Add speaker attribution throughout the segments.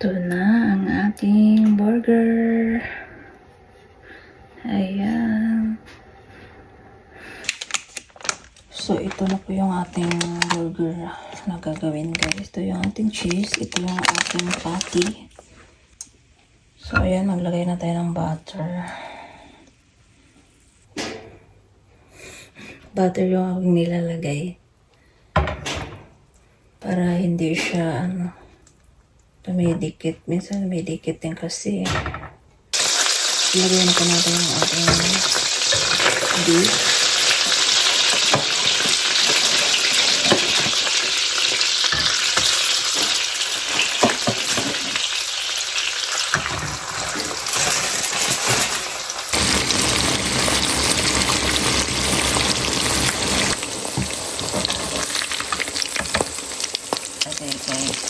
Speaker 1: Ito na ang ating burger. Ayan. So, ito na po yung ating burger na gagawin, guys. Ito yung ating cheese. Ito yung ating patty. So, ayan. Maglagay na tayo ng butter. Butter yung aking nilalagay. Para hindi siya, tumidikit. Minsan tumidikit din kasi. Ilagay na po natin yung ating beef. Okay, guys.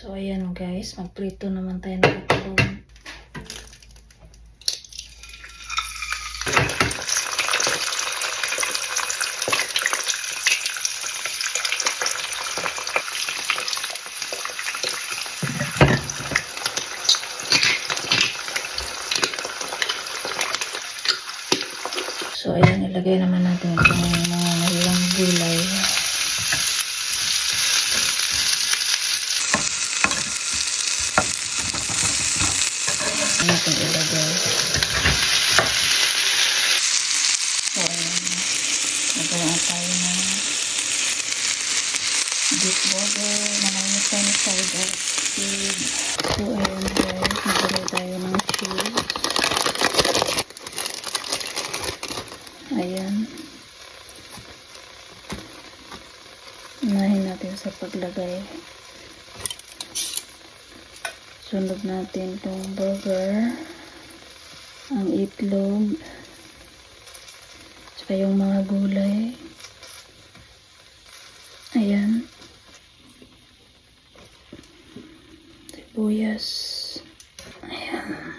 Speaker 1: So, ayan guys. Magprito naman tayo ng itlog. So, ayan. Ilagay naman natin itong mga nahilang gulay. Natin ilagay. So, ayan. Nagawa tayo ng beef burger na may side seed. So, ayan guys. Nagawin tayo ng cheese. Ayan. Unahin natin sa paglagay. Sunod natin itong burger, ang itlog, saka yung mga gulay. Ayan. Sibuyas. Ayan.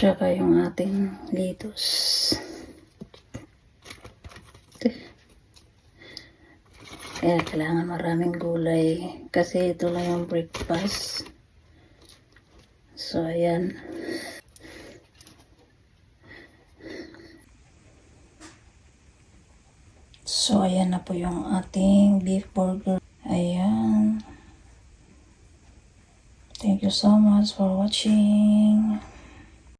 Speaker 1: Saka yung ating lettuce. Kaya kailangan maraming gulay kasi ito lang yung breakfast. So, ayan. So, ayan na po yung ating beef burger. Ayan. Thank you so much for watching.